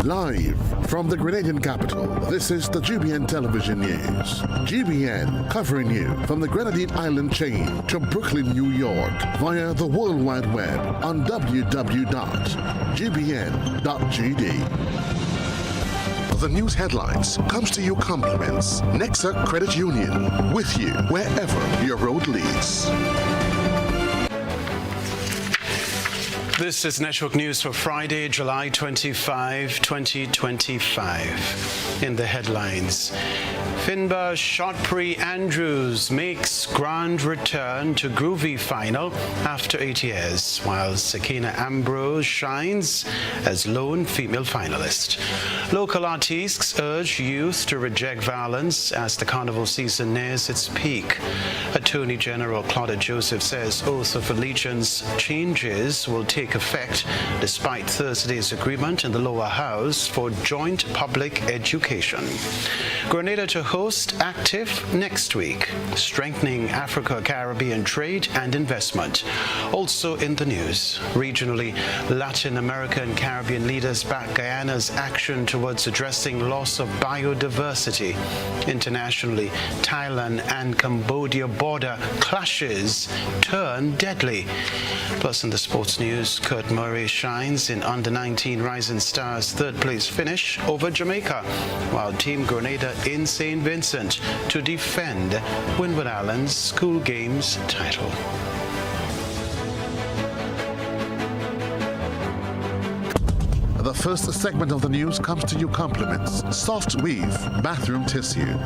Live from the Grenadian capital, this is the GBN Television News. GBN covering you from the Grenadine Island chain to Brooklyn, New York via the World Wide Web on www.gbn.gd. The news headlines comes to you compliments Nexa Credit Union, with you wherever your road leads. This is Network News for Friday, July 25, 2025. In the headlines, Finbar Shotpree Andrews makes grand return to Groovy final after 8 years, while Sakina Ambrose shines as lone female finalist. Local artists urge youth to reject violence as the carnival season nears its peak. Attorney General Claudia Joseph says oath of allegiance changes will take effect despite Thursday's agreement in the lower house for joint public education. Grenada to host Active next week, strengthening Africa-Caribbean trade and investment. Also in the news, regionally, Latin America and Caribbean leaders back Guyana's action towards addressing loss of biodiversity. Internationally, Thailand and Cambodia border clashes turn deadly. Plus in the sports news, Kurt Murray shines in Under-19 Rising Stars' third-place finish over Jamaica, while Team Grenada in St. Vincent to defend Windward Island's School Games title. The first segment of the news comes to you compliments Soft Weave Bathroom Tissue.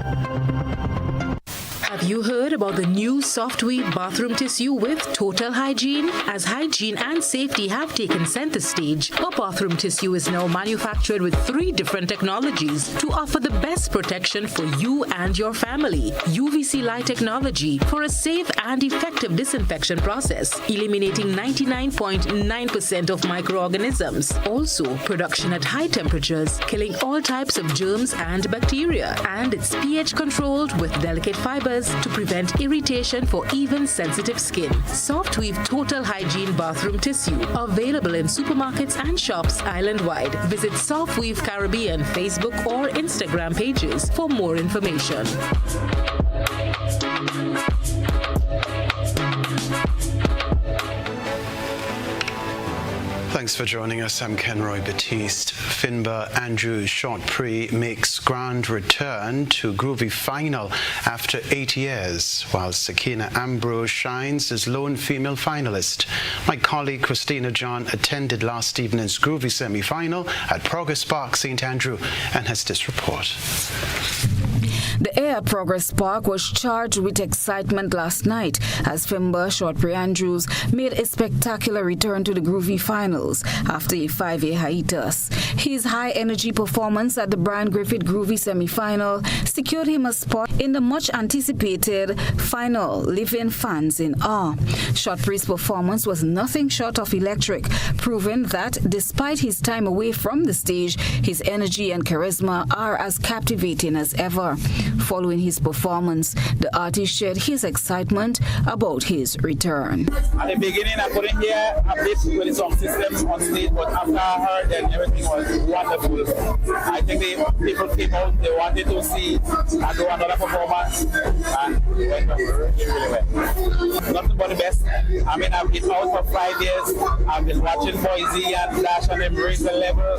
Have you heard about the new Soft Weave bathroom tissue with total hygiene? As hygiene and safety have taken center stage, our bathroom tissue is now manufactured with 3 different technologies to offer the best protection for you and your family. UVC light technology for a safe and effective disinfection process, eliminating 99.9% of microorganisms. Also, production at high temperatures, killing all types of germs and bacteria. And it's pH controlled with delicate fibers to prevent irritation for even sensitive skin. Soft Weave Total Hygiene Bathroom Tissue, available in supermarkets and shops island-wide. Visit Soft Weave Caribbean Facebook or Instagram pages for more information. Thanks for joining us. I'm Kenroy. Baptiste. Finbar Andrews Shotpree makes grand return to Groovy final after 8 years, while Sakina Ambrose shines as lone female finalist. My colleague Christina John attended last evening's Groovy semi-final at Progress Park, St. Andrew, and has this report. The air at Progress Park was charged with excitement last night as Finbar Shotpree Andrews made a spectacular return to the Groovy finals after a 5-year hiatus. His high-energy performance at the Brian Griffith Groovy semi-final secured him a spot in the much-anticipated final, leaving fans in awe. Shotpree's performance was nothing short of electric, proving that despite his time away from the stage, his energy and charisma are as captivating as ever. Following his performance, the artist shared his excitement about his return. At the beginning, I couldn't hear a bit with the sound system on stage, but after I heard, then everything was wonderful. I think the people came out, they wanted to see I do another performance, and it went really well. Nothing but the best. I mean, I've been out for 5 years. I've been watching Boise and Flash and embrace the level.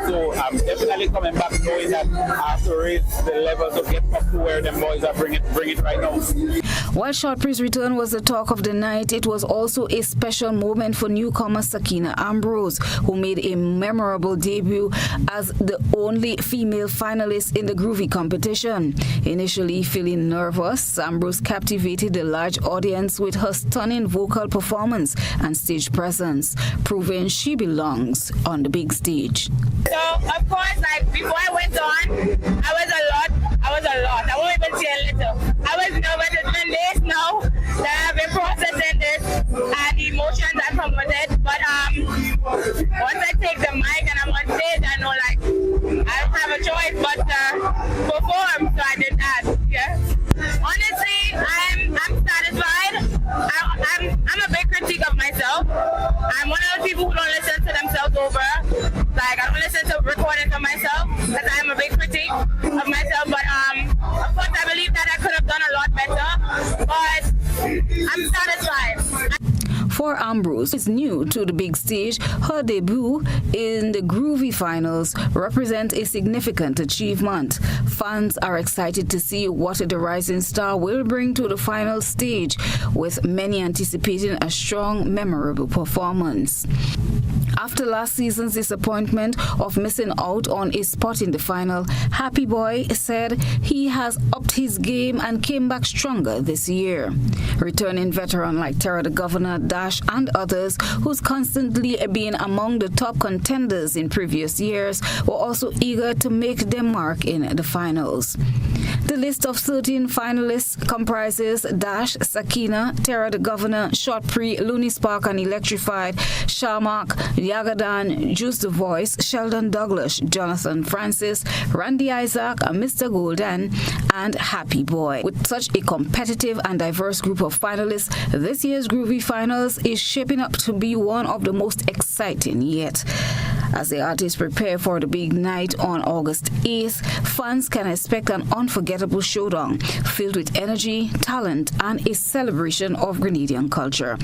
So I'm definitely coming back knowing that I have to raise the level to get up to where them boys are bring it right now. While Shotpree's return was the talk of the night, it was also a special moment for newcomer Sakina Ambrose, who made a memorable debut as the only female finalist in the Groovy competition. Initially feeling nervous, Ambrose captivated the large audience with her stunning vocal performance and stage presence, proving she belongs on the big stage. So, of course, like before I went on, I was a lot. I won't even say a little. I was nervous. It's been days now that I've been processing this and the emotions that come with it. But once I take the mic and I'm on stage, I know like I don't have a choice but to perform. So I did that. Yeah. Honestly, I'm satisfied. I'm a big critique of myself. I'm one of those people who don't listen to themselves over. Like I don't listen to recordings For Ambrose, who is new to the big stage, her debut in the Groovy Finals represents a significant achievement. Fans are excited to see what the rising star will bring to the final stage, with many anticipating a strong, memorable performance. After last season's disappointment of missing out on a spot in the final, Happy Boy said he has upped his game and came back stronger this year. Returning veteran like Tara the Governor, Dash and others who's constantly been among the top contenders in previous years were also eager to make their mark in the finals. The list of 13 finalists comprises Dash, Sakina, Tara the Governor, Short Pre, Looney Spark and Electrified, Sharmark, Yagadan, Juice the Voice, Sheldon Douglas, Jonathan Francis, Randy Isaac, Mr. Golden, and Happy Boy. With such a competitive and diverse group of finalists, this year's Groovy Finals is shaping up to be one of the most exciting yet. As the artists prepare for the big night on August 8th, fans can expect an unforgettable showdown filled with energy, talent, and a celebration of Grenadian culture.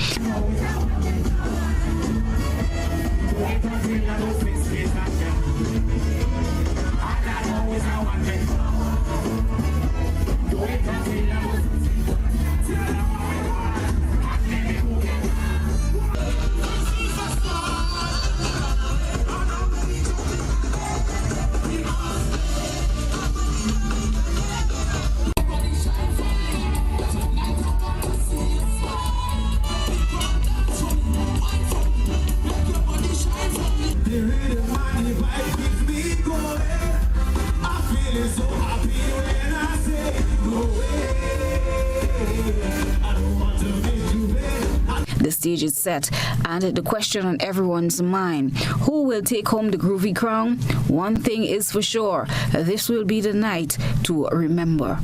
The stage is set, and the question on everyone's mind: who will take home the Groovy crown? One thing is for sure, this will be the night to remember.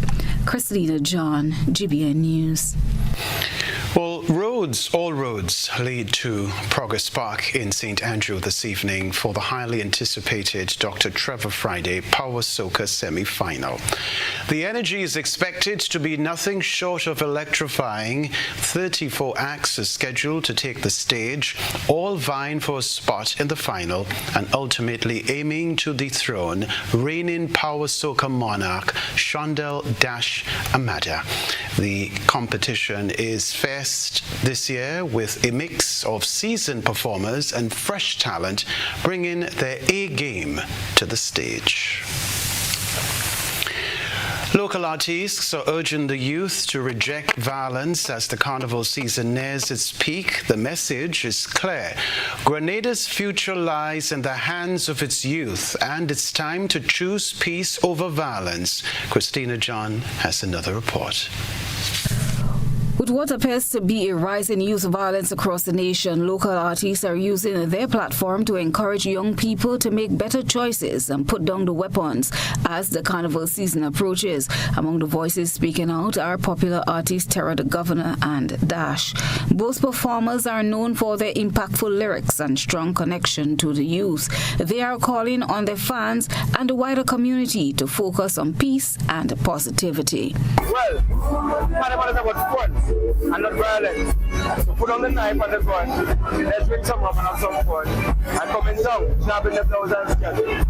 Christina John, GBN News. Well, all roads lead to Progress Park in St. Andrew this evening for the highly anticipated Dr. Trevor Friday Power Soca semi-final. The energy is expected to be nothing short of electrifying. 34 acts are scheduled to take the stage, all vying for a spot in the final and ultimately aiming to dethrone reigning Power Soca monarch Shondell Dash Amada. The competition is fierce this year with a mix of seasoned performers and fresh talent bringing their A game to the stage. Local artists are urging the youth to reject violence as the carnival season nears its peak. The message is clear. Grenada's future lies in the hands of its youth, and it's time to choose peace over violence. Christina John has another report. With what appears to be a rise in youth violence across the nation, local artists are using their platform to encourage young people to make better choices and put down the weapons as the carnival season approaches. Among the voices speaking out are popular artists Tara the Governor and Dash. Both performers are known for their impactful lyrics and strong connection to the youth. They are calling on their fans and the wider community to focus on peace and positivity. Well, carnival is about fun and not violence. So put on the knife and the gun. Let's bring some rum and have some fun. And come in down, snapping the blouse and skirt.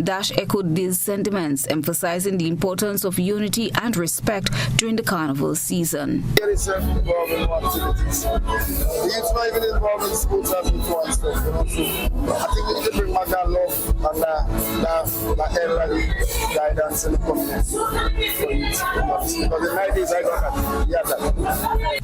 Dash echoed these sentiments, emphasizing the importance of unity and respect during the carnival season. There is involved in activities. The youth not even involved in sports and stuff, So I think we need to bring back that love and that elderly guidance in the community for youth. Because in the 90s I got that.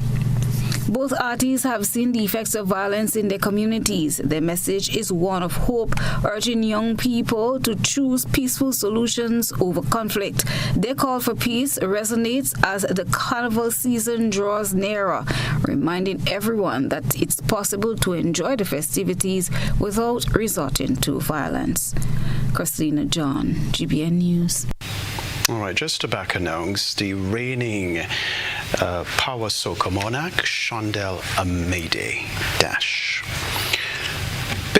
Both artists have seen the effects of violence in their communities. Their message is one of hope, urging young people to choose peaceful solutions over conflict. Their call for peace resonates as the carnival season draws nearer, reminding everyone that it's possible to enjoy the festivities without resorting to violence. Christina John, GBN News. All right, just to back announce the reigning Power Soca monarch, Shondell Amade Dash.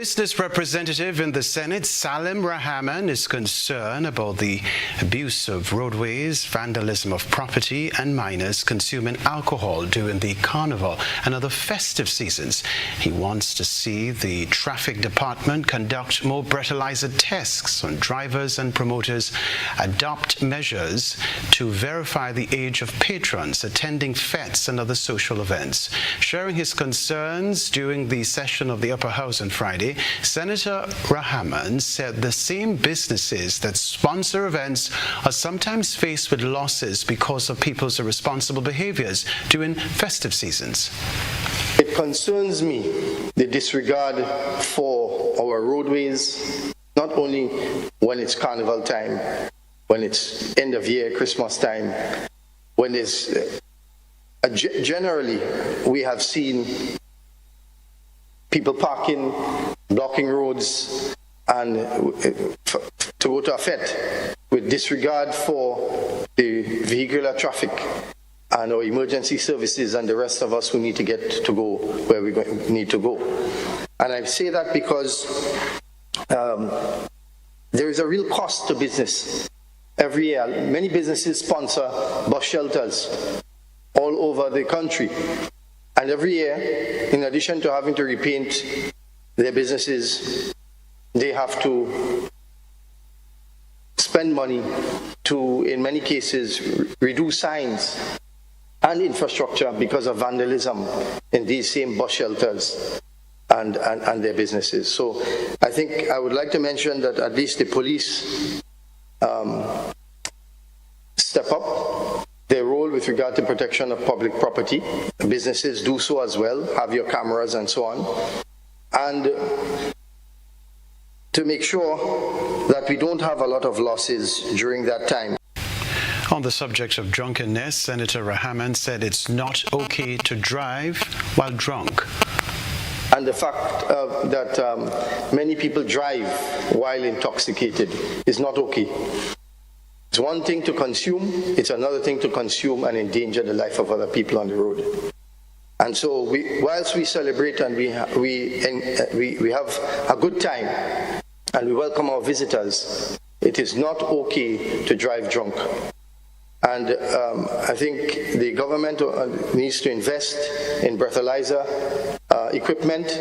business representative in the Senate, Salim Rahman, is concerned about the abuse of roadways, vandalism of property, and minors consuming alcohol during the carnival and other festive seasons. He wants to see the traffic department conduct more breathalyzer tests on drivers and promoters, adopt measures to verify the age of patrons attending fetes and other social events. Sharing his concerns during the session of the Upper House on Friday, Senator Rahman said the same businesses that sponsor events are sometimes faced with losses because of people's irresponsible behaviors during festive seasons. It concerns me, the disregard for our roadways, not only when it's carnival time, when it's end of year, Christmas time, when it's generally we have seen people parking, blocking roads, and to go to a fete with disregard for the vehicular traffic and our emergency services and the rest of us who need to get to go where we need to go. And I say that because there is a real cost to business. Every year, many businesses sponsor bus shelters all over the country. And every year, in addition to having to repaint their businesses, they have to spend money to, in many cases, redo signs and infrastructure because of vandalism in these same bus shelters and their businesses. So I think I would like to mention that at least the police step up their role with regard to protection of public property. Businesses do so as well, have your cameras and so on. And to make sure that we don't have a lot of losses during that time. On the subject of drunkenness, Senator Rahman said it's not okay to drive while drunk. And the fact that many people drive while intoxicated is not okay. It's one thing to consume, it's another thing to consume and endanger the life of other people on the road. And so whilst we celebrate and we have a good time and we welcome our visitors, it is not okay to drive drunk. And I think the government needs to invest in breathalyzer equipment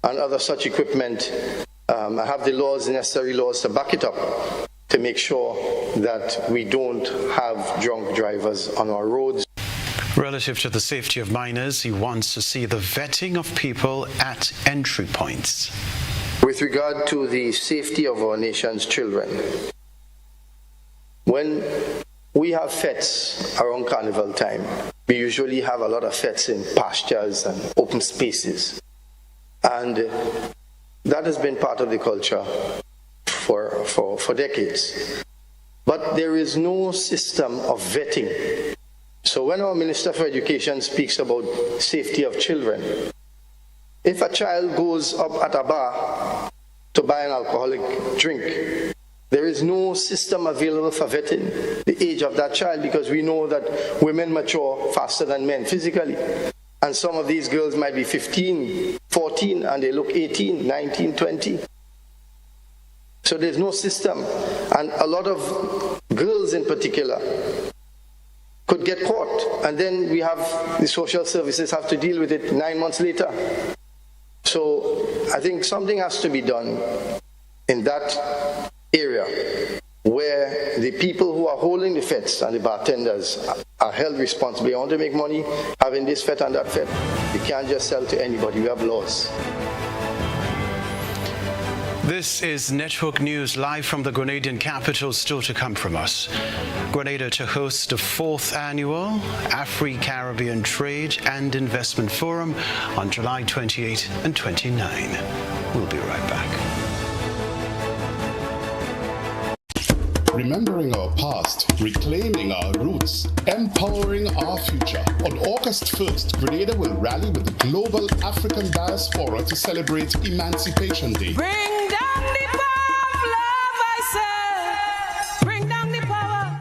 and other such equipment, have the laws, the necessary laws to back it up, to make sure that we don't have drunk drivers on our roads. Relative to the safety of minors, he wants to see the vetting of people at entry points. With regard to the safety of our nation's children, when we have fetes around carnival time, we usually have a lot of fetes in pastures and open spaces. And that has been part of the culture for decades. But there is no system of vetting. So when our Minister for Education speaks about safety of children, if a child goes up at a bar to buy an alcoholic drink, there is no system available for vetting the age of that child, because we know that women mature faster than men physically. And some of these girls might be 15, 14, and they look 18, 19, 20. So there's no system. And a lot of girls in particular could get caught. And then we have the social services have to deal with it 9 months later. So I think something has to be done in that area where the people who are holding the fetes and the bartenders are held responsible. They want to make money having this fete and that fete. You can't just sell to anybody. We have laws. This is Network News live from the Grenadian capital, still to come from us. Grenada to host the 4th annual Afri-Caribbean Trade and Investment Forum on July 28 and 29. We'll be right back. Remembering our past, reclaiming our roots, empowering our future. On August 1st, Grenada will rally with the Global African Diaspora to celebrate Emancipation Day. Bring down the power of love, I say. Bring down the power.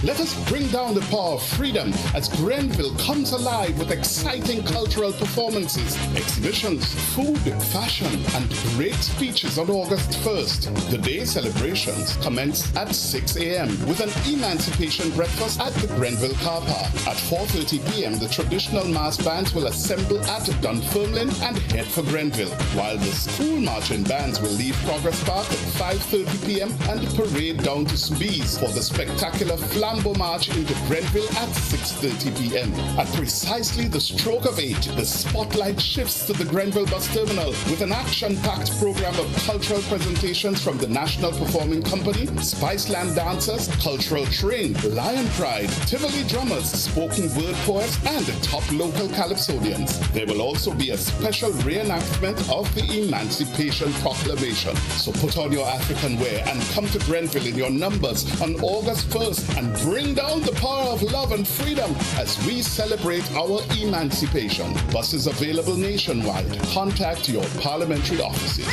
Let us bring down the power of freedom as Grenville comes alive with exciting cultural performances, exhibitions, food, fashion, and great speeches on August 1st. The day celebrations commence at 6 a.m. with an emancipation breakfast at the Grenville car park. At 4:30 p.m., the traditional mass bands will assemble at Dunfermline and head for Grenville, while the school marching bands will leave Progress Park at 5:30 p.m. and parade down to Soubise for the spectacular Flambeau March into Grenville at 6:30 p.m. At precisely the stroke of 8, the spotlight shifts to the Grenville bus terminal with an action-packed program of cultural presentations from the National Performing Company, Spiceland dancers, Cultural Train, Lion Pride, Tivoli drummers, spoken word poets, and top local calypsonians. There will also be a special reenactment of the Emancipation Proclamation. So put on your African wear and come to Grenville in your numbers on August 1st and bring down the power of love and freedom as we celebrate our emancipation. Buses available nationwide. Contact your parliamentary offices.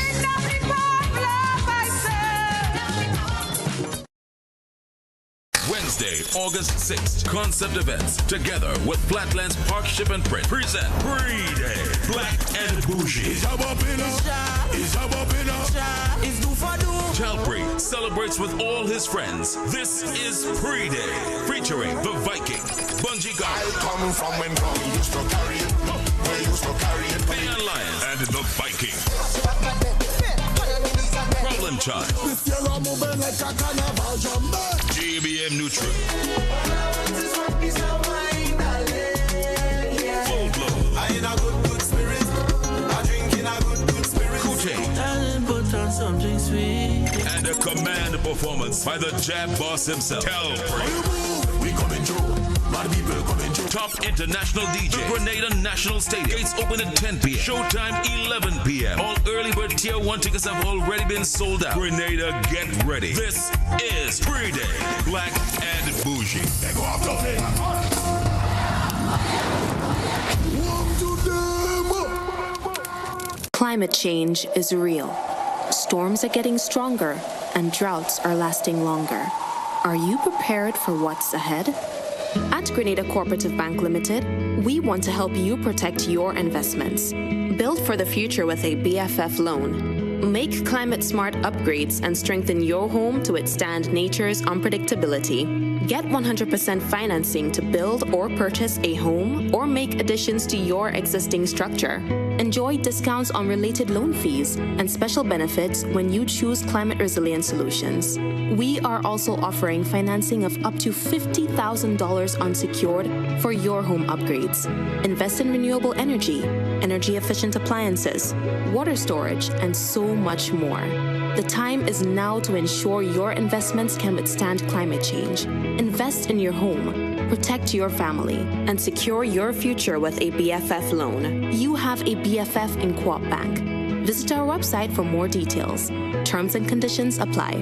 Wednesday, August 6th, Concept Events, together with Flatlands Park Ship and Print, present Pre-Day, Black and Bougie. Chalpree celebrates with all his friends. This is Pre-Day, featuring The Viking, Bungee Guard, The Alliance, and The Viking. Problem Child, GBN Neutral, Full Blow, Kutain, and a command performance by the Jab Boss himself, Kenroy. We coming through. Top international DJ, the Grenada National Stadium. Gates open at 10 p.m. Showtime 11 p.m. All early bird tier 1 tickets have already been sold out. Grenada, get ready. This is Pre-Day, Black and Bougie. Climate change is real. Storms are getting stronger and droughts are lasting longer. Are you prepared for what's ahead? At Grenada Cooperative Bank Limited, we want to help you protect your investments. Build for the future with a BFF loan. Make climate-smart upgrades and strengthen your home to withstand nature's unpredictability. Get 100% financing to build or purchase a home or make additions to your existing structure. Enjoy discounts on related loan fees and special benefits when you choose climate-resilient solutions. We are also offering financing of up to $50,000 unsecured for your home upgrades. Invest in renewable energy, energy-efficient appliances, water storage, and so much more. The time is now to ensure your investments can withstand climate change. Invest in your home, protect your family, and secure your future with a BFF loan. You have a BFF in Co-op Bank. Visit our website for more details. Terms and conditions apply.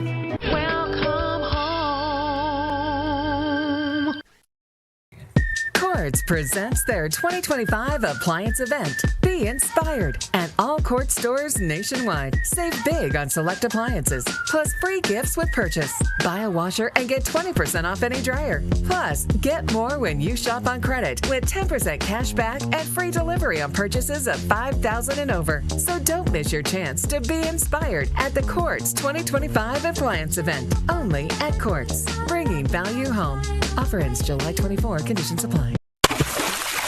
Quartz presents their 2025 appliance event. Be inspired at all Quartz stores nationwide. Save big on select appliances, plus free gifts with purchase. Buy a washer and get 20% off any dryer. Plus, get more when you shop on credit with 10% cash back and free delivery on purchases of $5,000 and over. So don't miss your chance to be inspired at the Quartz 2025 appliance event. Only at Quartz, bringing value home. Offer ends July 24. Conditions apply.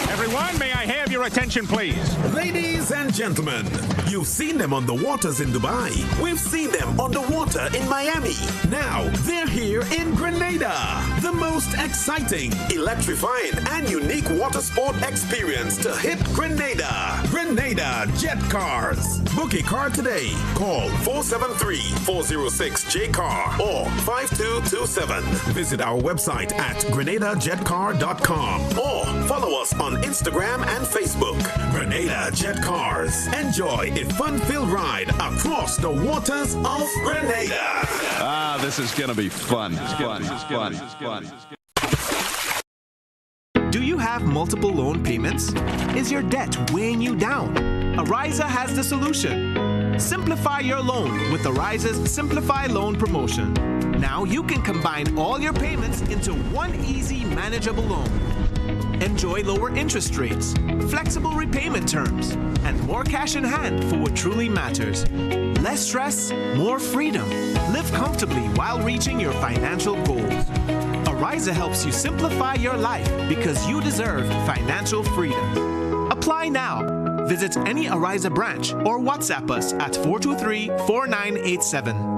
Everyone, may I have your attention, please? Ladies and gentlemen, you've seen them on the waters in Dubai. We've seen them on the water in Miami. Now, they're here in Grenada. The most exciting, electrifying, and unique water sport experience to hit Grenada. Grenada Jet Cars. Book a car today. Call 473-406-JCAR or 5227. Visit our website at grenadajetcar.com or follow us on Instagram and Facebook. Grenada Jet Cars. Enjoy a fun-filled ride across the waters of Grenada. This is going to be fun. Do you have multiple loan payments? Is your debt weighing you down? Ariza has the solution. Simplify your loan with Ariza's Simplify Loan promotion. Now you can combine all your payments into one easy, manageable loan. Enjoy lower interest rates, flexible repayment terms, and more cash in hand for what truly matters. Less stress, more freedom. Live comfortably while reaching your financial goals. Ariza helps you simplify your life because you deserve financial freedom. Apply now. Visit any Ariza branch or WhatsApp us at 423-4987.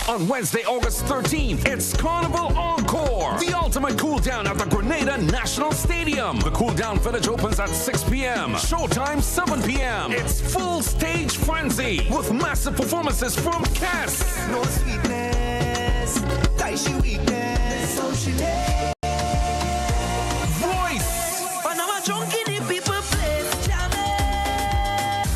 On Wednesday, August 13th, it's Carnival Encore, the ultimate cool down at the Grenada National Stadium. The cool down village opens at 6 p.m. Showtime 7 p.m. It's full stage frenzy with massive performances from Cass. No sweetness, she weakness, so she Voice.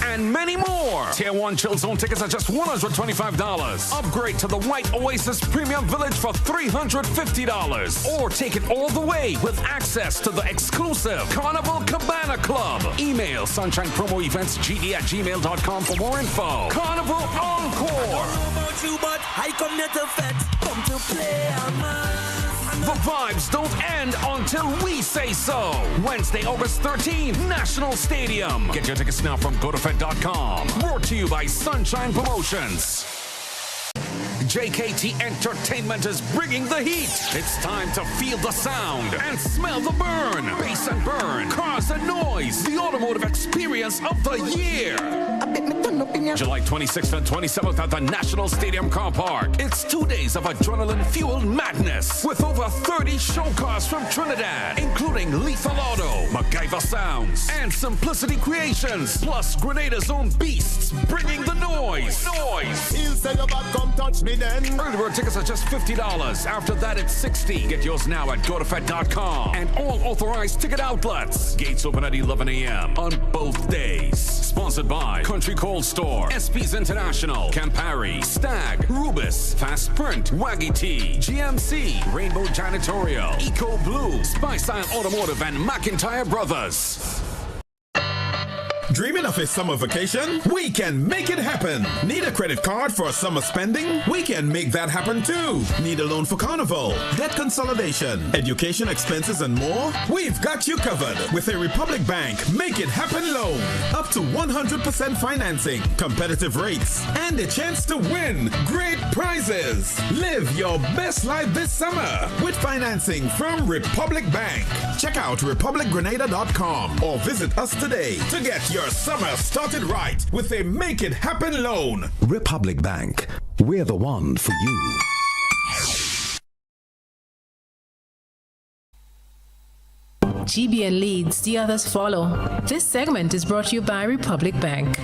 And many more. Tier 1 Chill Zone tickets are just $125. Upgrade to the White Oasis Premium Village for $350. Or take it all the way with access to the exclusive Carnival Cabana Club. Email sunshinepromoeventsgd@gmail.com for more info. Carnival Encore. I don't know about you, but I come here to fetch, come to play, The vibes don't end until we say so. Wednesday, August 13th, National Stadium. Get your tickets now from GoToFed.com. Brought to you by Sunshine Promotions. JKT Entertainment is bringing the heat. It's time to feel the sound and smell the burn. Bass and burn, cars and noise. The automotive experience of the year. July 26th and 27th at the National Stadium Car Park. It's 2 days of adrenaline-fueled madness with over 30 show cars from Trinidad, including Lethal Auto, MacGyver Sounds, and Simplicity Creations, plus Grenada's own beasts bringing the noise. He'll say your back, come touch me then. Early bird tickets are just $50. After that, it's $60. Get yours now at GoToFed.com and all authorized ticket outlets. Gates open at 11 a.m. on both days. Sponsored by Country Cold Store, SP's International, Campari, Stag, Rubis, Fast Print, Waggy Tea, GMC, Rainbow Janitorial, Eco Blue, Spice Style Automotive, and McIntyre Brothers. Dreaming of a summer vacation? We can make it happen. Need a credit card for summer spending? We can make that happen too. Need a loan for Carnival, debt consolidation, education expenses, and more? We've got you covered with a Republic Bank Make It Happen loan. Up to 100% financing, competitive rates, and a chance to win great prizes. Live your best life this summer with financing from Republic Bank. Check out republicgrenada.com or visit us today to get your summer started right with a Make It Happen loan. Republic Bank, we're the one for you. GBN leads, the others follow. This segment is brought to you by Republic Bank.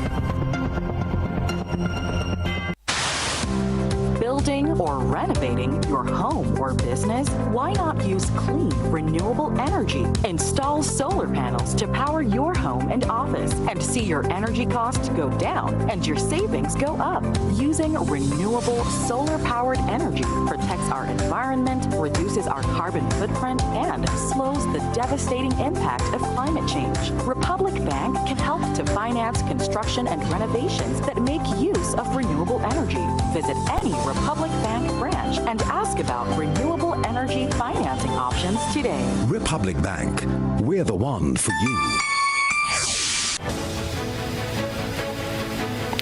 Building or renovating your home or business? Why not use clean, renewable energy? Install solar panels to power your home and office and see your energy costs go down and your savings go up. Using renewable solar-powered energy protects our environment, reduces our carbon footprint, and slows the devastating impact of climate change. Republic Bank can help to finance construction and renovations that make use of renewable energy. Visit any Republic Bank branch and ask about renewable energy financing options today. Republic Bank, we're the one for you.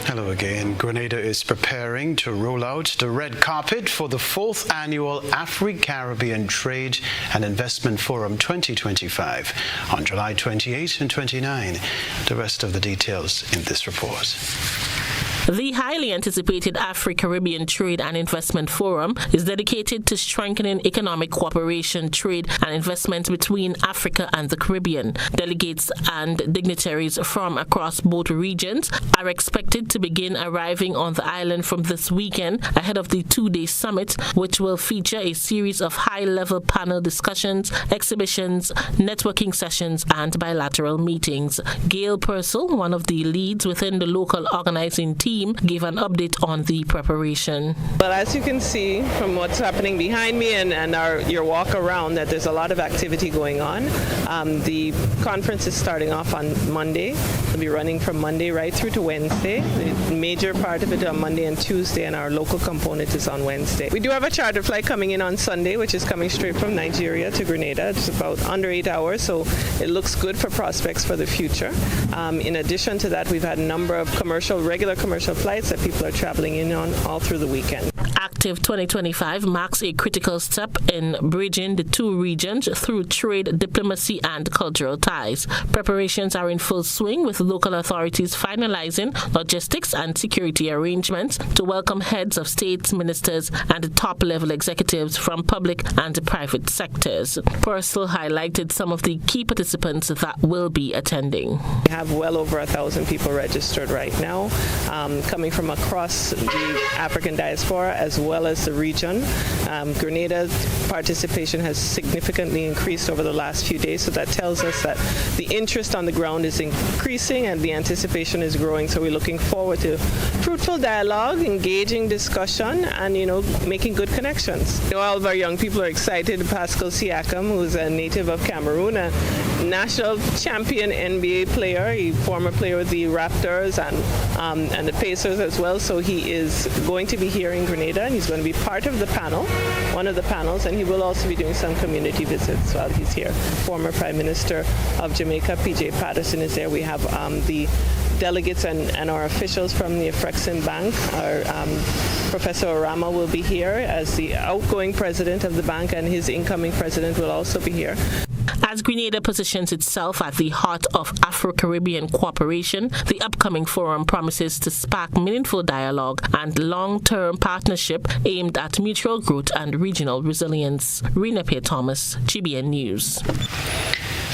Hello again. Grenada is preparing to roll out the red carpet for the 4th annual Afri-Caribbean Trade and Investment Forum 2025 on July 28 and 29. The rest of the details in this report. The highly anticipated Afri-Caribbean Trade and Investment Forum is dedicated to strengthening economic cooperation, trade, and investment between Africa and the Caribbean. Delegates and dignitaries from across both regions are expected to begin arriving on the island from this weekend ahead of the 2-day summit, which will feature a series of high-level panel discussions, exhibitions, networking sessions, and bilateral meetings. Gail Purcell, one of the leads within the local organizing team, team gave an update on the preparation. Well, as you can see from what's happening behind me and your walk around, that there's a lot of activity going on. The conference is starting off on Monday. It'll be running from Monday right through to Wednesday. The major part of it on Monday and Tuesday, and our local component is on Wednesday. We do have a charter flight coming in on Sunday, which is coming straight from Nigeria to Grenada. It's about under 8 hours, so it looks good for prospects for the future. In addition to that, we've had a number of regular commercial flights that people are traveling in on all through the weekend. Active 2025 marks a critical step in bridging the two regions through trade, diplomacy, and cultural ties. Preparations are in full swing, with local authorities finalizing logistics and security arrangements to welcome heads of states, ministers, and top-level executives from public and private sectors. Purcell highlighted some of the key participants that will be attending. We have well over 1,000 people registered right now, coming from across the African diaspora as well as the region. Grenada's participation has significantly increased over the last few days, so that tells us that the interest on the ground is increasing and the anticipation is growing. So we're looking forward to fruitful dialogue, engaging discussion, and making good connections. All of our young people are excited. Pascal Siakam, who's a native of Cameroon, a national champion NBA player, a former player with the Raptors and the Pacers as well. So he is going to be here in Grenada, and he's going to be part of the panel, one of the panels, and he will also be doing some community visits while he's here. Former Prime Minister of Jamaica, PJ Patterson, is there. We have the delegates and our officials from the Afrexim Bank. Our Professor Orama will be here as the outgoing president of the bank, and his incoming president will also be here. As Grenada positions itself at the heart of Afro-Caribbean cooperation, the upcoming forum promises to spark meaningful dialogue and long-term partnership aimed at mutual growth and regional resilience. Rena P. Thomas, GBN News.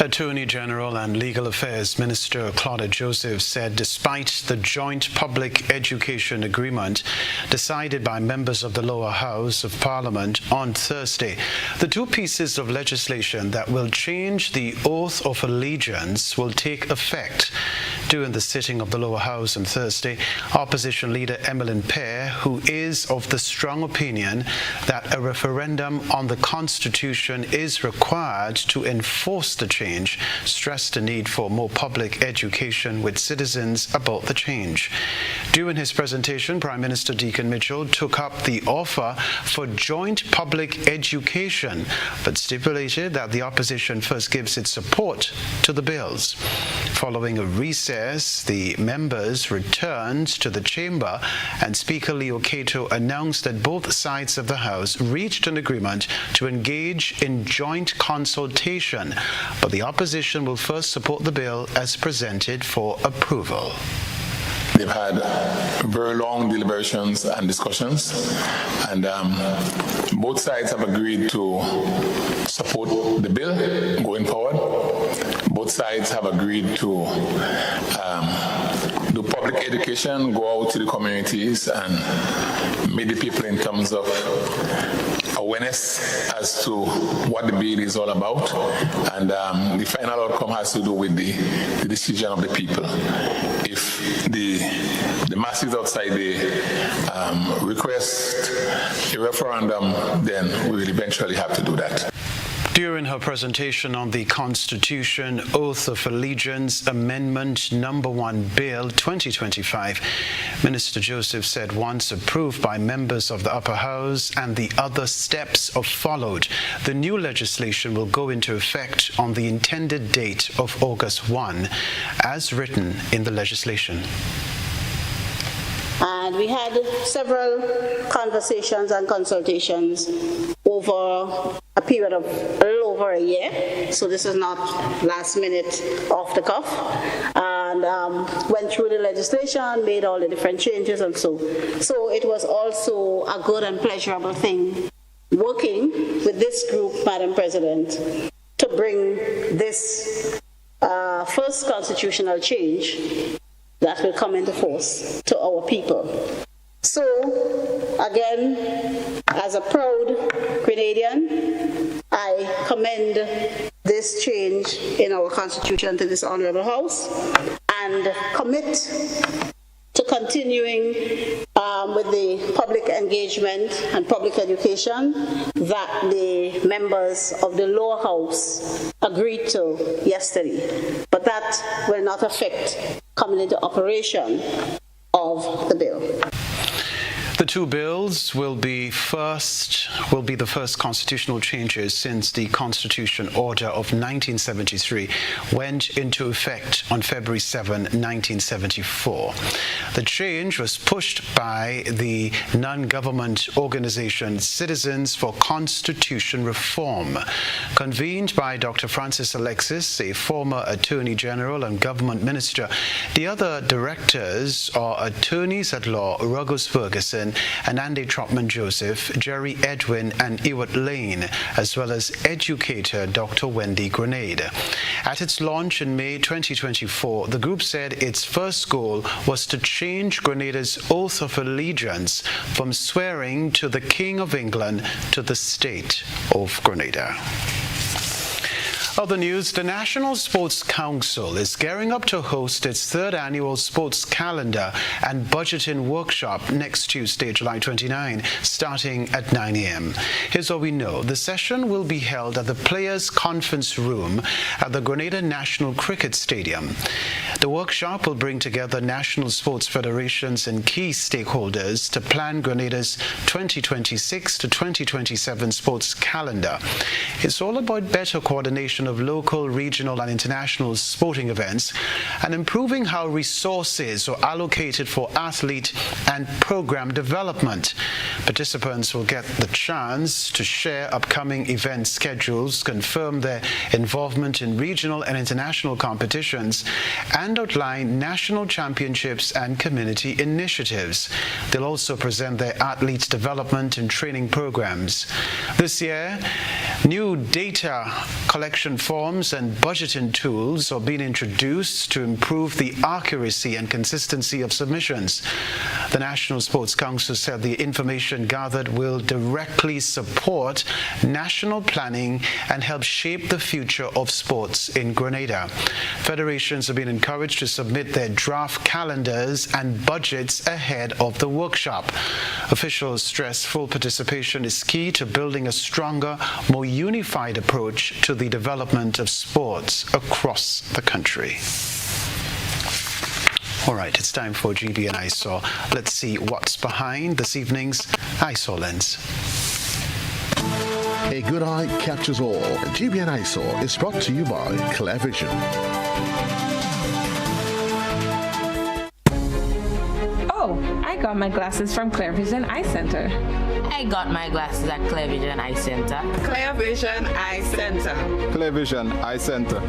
Attorney General and Legal Affairs Minister Claudette Joseph said despite the joint public education agreement decided by members of the lower house of Parliament on Thursday, the two pieces of legislation that will change the oath of allegiance will take effect. During the sitting of the lower house on Thursday, opposition leader Emmeline Pear, who is of the strong opinion that a referendum on the Constitution is required to enforce the change, stressed the need for more public education with citizens about the change. During his presentation, Prime Minister Deacon Mitchell took up the offer for joint public education, but stipulated that the opposition first gives its support to the bills. Following a recess, the members returned to the chamber, and Speaker Leo Cato announced that both sides of the House reached an agreement to engage in joint consultation, but the opposition will first support the bill as presented for approval. They've had very long deliberations and discussions, and both sides have agreed to support the bill going forward. Both sides have agreed to do public education, go out to the communities and meet the people in terms of awareness as to what the bill is all about, and the final outcome has to do with the decision of the people. If the masses outside request a referendum, then we will eventually have to do that. During her presentation on the Constitution Oath of Allegiance Amendment No. 1 Bill 2025, Minister Joseph said once approved by members of the upper house and the other steps are followed, the new legislation will go into effect on the intended date of August 1, as written in the legislation. And we had several conversations and consultations over a period of a little over a year. So this is not last minute off the cuff. And went through the legislation, made all the different changes and so. So it was also a good and pleasurable thing working with this group, Madam President, to bring this first constitutional change that will come into force to our people. So, again, as a proud Grenadian, I commend this change in our Constitution to this Honourable House and commit to continuing with the public engagement and public education that the members of the lower house agreed to yesterday. But that will not affect coming into operation of the bill. The two bills will be the first constitutional changes since the Constitution Order of 1973 went into effect on February 7, 1974. The change was pushed by the non-government organization Citizens for Constitution Reform, convened by Dr. Francis Alexis, a former Attorney General and Government Minister. The other directors are attorneys at law Ruggles Ferguson and Andy Trotman-Joseph, Jerry Edwin and Ewart Lane, as well as educator Dr. Wendy Grenade. At its launch in May 2024, the group said its first goal was to change Grenada's oath of allegiance from swearing to the King of England to the State of Grenada. Other news, the National Sports Council is gearing up to host its third annual sports calendar and budgeting workshop next Tuesday, July 29, starting at 9 a.m. Here's what we know. The session will be held at the Players' Conference Room at the Grenada National Cricket Stadium. The workshop will bring together national sports federations and key stakeholders to plan Grenada's 2026 to 2027 sports calendar. It's all about better coordination of local, regional and international sporting events and improving how resources are allocated for athlete and program development. Participants will get the chance to share upcoming event schedules, confirm their involvement in regional and international competitions, and outline national championships and community initiatives. They'll also present their athletes' development and training programs. This year, new data collection forms and budgeting tools are being introduced to improve the accuracy and consistency of submissions. The National Sports Council said the information gathered will directly support national planning and help shape the future of sports in Grenada. Federations have been encouraged to submit their draft calendars and budgets ahead of the workshop. Officials stress full participation is key to building a stronger, more unified approach to the development of sports across the country. All right, it's time for GBN ISAW. Let's see what's behind this evening's ISAW Lens. A good eye catches all. GBN ISAW is brought to you by Clearvision. Oh, I got my glasses from Clearvision Eye Center. I got my glasses at Clearvision Eye Center. Clearvision Eye Center. Clearvision Eye Center.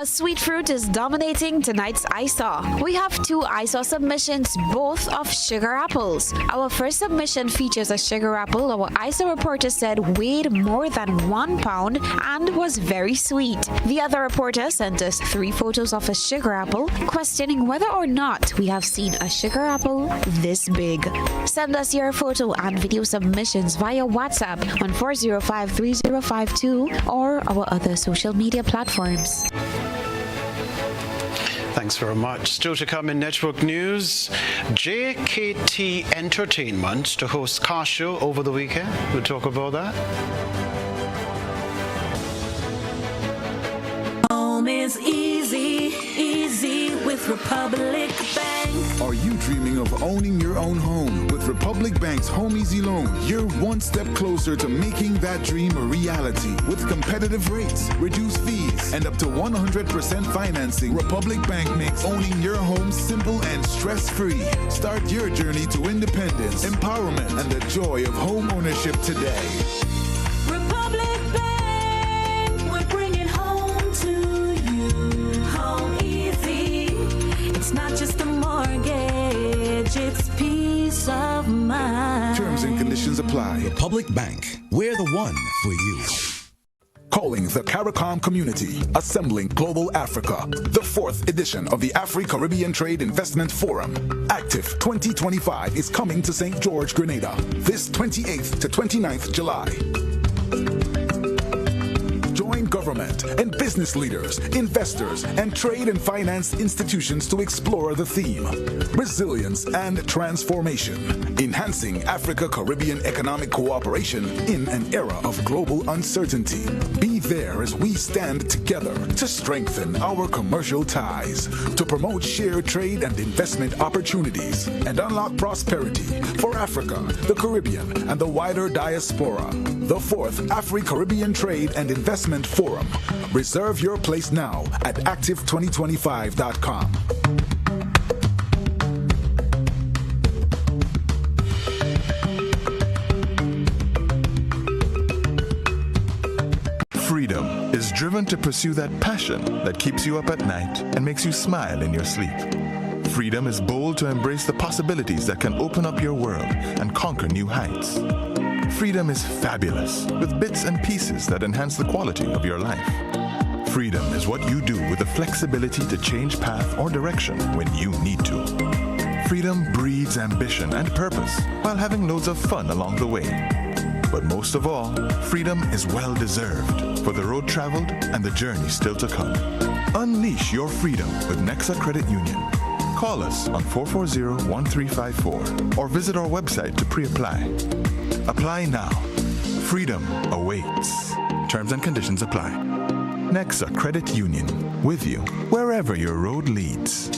Sweet fruit is dominating tonight's ISAW. We have two ISAW submissions, both of sugar apples. Our first submission features a sugar apple our ISAW reporter said weighed more than 1 pound and was very sweet. The other reporter sent us 3 photos of a sugar apple, questioning whether or not we have seen a sugar apple this big. Send us your photo and video submissions via WhatsApp on 405-3052 or our other social media platforms. Thanks very much. Still to come in network news, JKT Entertainment to host car show over the weekend. We'll talk about that. Home is easy, easy with with Republic Bank. Are you dreaming of owning your own home? With Republic Bank's Home Easy Loan, you're one step closer to making that dream a reality. With competitive rates, reduced fees, and up to 100% financing, Republic Bank makes owning your home simple and stress-free. Start your journey to independence, empowerment, and the joy of home ownership today. Republic Bank, we're bringing home to you. Home Easy. It's not just a mortgage, it's peace of mind. Terms and conditions apply. Republic Bank, we're the one for you. Calling the CARICOM community, assembling Global Africa, the 4th edition of the Afri-Caribbean Trade Investment Forum. Active 2025 is coming to St. George, Grenada, this 28th to 29th July. Join government and business leaders, investors, and trade and finance institutions to explore the theme, resilience and transformation, enhancing Africa-Caribbean economic cooperation in an era of global uncertainty. Be there as we stand together to strengthen our commercial ties, to promote shared trade and investment opportunities, and unlock prosperity for Africa, the Caribbean, and the wider diaspora. The 4th Afri-Caribbean Trade and Investment Forum. Reserve your place now at active2025.com. Freedom is driven to pursue that passion that keeps you up at night and makes you smile in your sleep. Freedom is bold to embrace the possibilities that can open up your world and conquer new heights. Freedom is fabulous, with bits and pieces that enhance the quality of your life. Freedom is what you do with the flexibility to change path or direction when you need to. Freedom breeds ambition and purpose while having loads of fun along the way. But most of all, freedom is well-deserved for the road traveled and the journey still to come. Unleash your freedom with Nexa Credit Union. Call us on 440-1354 or visit our website to pre-apply. Apply now. Freedom awaits. Terms and conditions apply. Nexa Credit Union, with you wherever your road leads.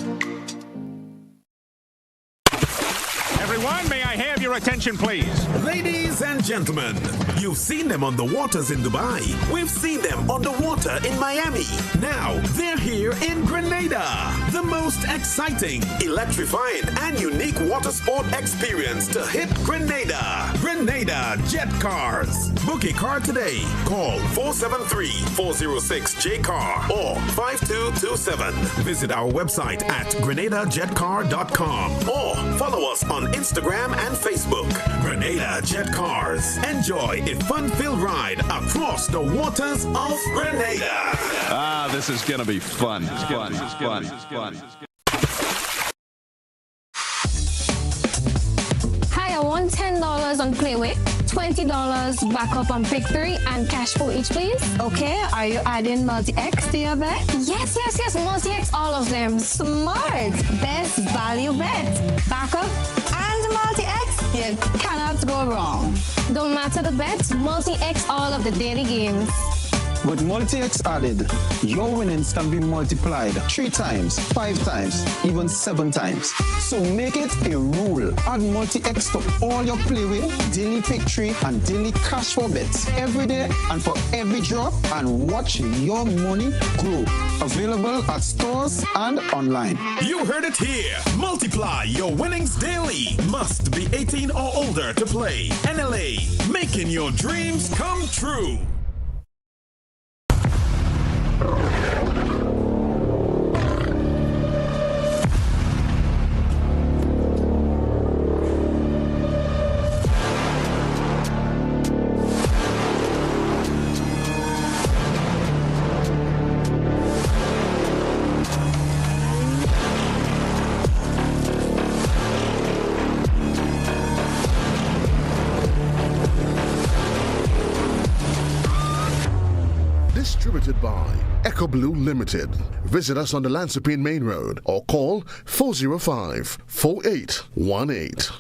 Everyone, may I have your attention, please? Ladies and gentlemen, you've seen them on the waters in Dubai. We've seen them on the water in Miami. Now they're here in Grenada. The most exciting, electrifying, and unique water sport experience to hit Grenada. Grenada Jet Cars. Book a car today. Call 473-406-JCAR or 5227. Visit our website at grenadajetcar.com or follow us on Instagram and Facebook. Grenada Jet Cars. Enjoy a fun-filled ride across the waters of Grenada. Ah, this is going to be fun. Fun. Hi, I want $10 on Playway, $20 backup on Pick 3, and cash for each, please. Okay, are you adding multi-X to your bet? Yes, multi-X, all of them. Smart. Best value bet. Backup and multi-X. You cannot go wrong. Don't matter the bet, multi-X all of the daily games. With multi-X added, your winnings can be multiplied 3 times, 5 times, even 7 times. So make it a rule. Add multi-X to all your Playway, daily Pick 3, and daily cash for bets every day and for every drop, and watch your money grow. Available at stores and online. You heard it here. Multiply your winnings daily. Must be 18 or older to play. NLA, making your dreams come true. Distributed by Echo Blue Limited. Visit us on the Lansopine Main Road or call 405-4818.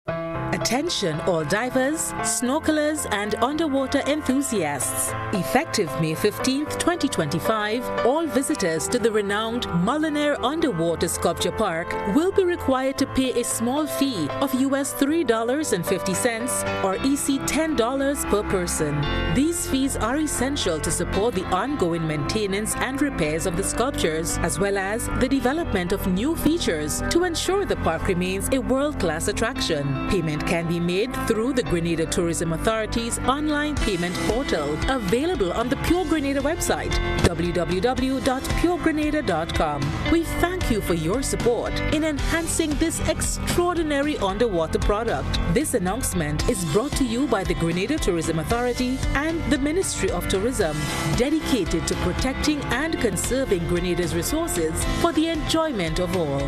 At Attention all divers, snorkelers and underwater enthusiasts. Effective May 15th, 2025, all visitors to the renowned Mullinair Underwater Sculpture Park will be required to pay a small fee of US $3.50 or EC $10 per person. These fees are essential to support the ongoing maintenance and repairs of the sculptures, as well as the development of new features to ensure the park remains a world-class attraction. Payment can be made through the Grenada Tourism Authority's online payment portal, available on the Pure Grenada website, www.puregrenada.com. We thank you for your support in enhancing this extraordinary underwater product. This announcement is brought to you by the Grenada Tourism Authority and the Ministry of Tourism, dedicated to protecting and conserving Grenada's resources for the enjoyment of all.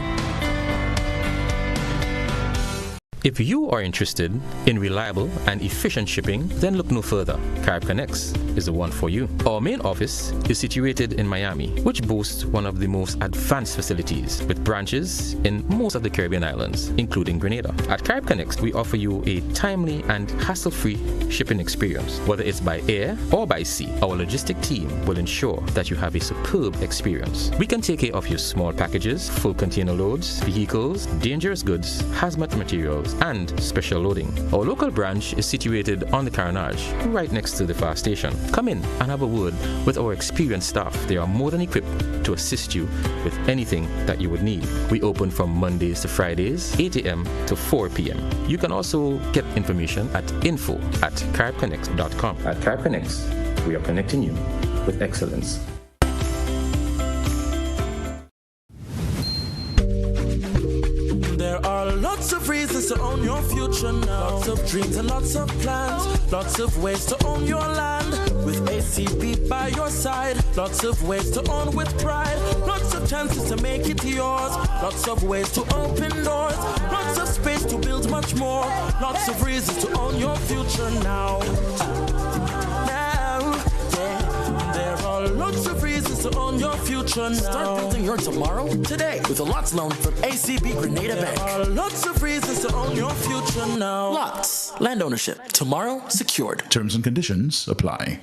If you are interested in reliable and efficient shipping, then look no further. Carib Connects is the one for you. Our main office is situated in Miami, which boasts one of the most advanced facilities with branches in most of the Caribbean islands, including Grenada. At Carib Connects, we offer you a timely and hassle-free shipping experience. Whether it's by air or by sea, our logistic team will ensure that you have a superb experience. We can take care of your small packages, full container loads, vehicles, dangerous goods, hazmat materials, and special loading. Our local branch is situated on the Carnage, right next to the fire station. Come in and have a word with our experienced staff. They are more than equipped to assist you with anything that you would need. We open from Mondays to Fridays, 8 a.m. to 4 p.m. You can also get information at info@caribconnects.com. At Carib Connects, we are connecting you with excellence. There are lots of reasons to own your future now. Lots of dreams and lots of plans. Lots of ways to own your land. With ACB by your side. Lots of ways to own with pride. Lots of chances to make it yours. Lots of ways to open doors. Lots of space to build much more. Lots of reasons to own your future now. There are lots of reasons to own your future now. Start building your tomorrow today with a Lots loan from ACB Grenada Bank. There are lots of reasons to own your future now. Lots. Land ownership. Tomorrow secured. Terms and conditions apply.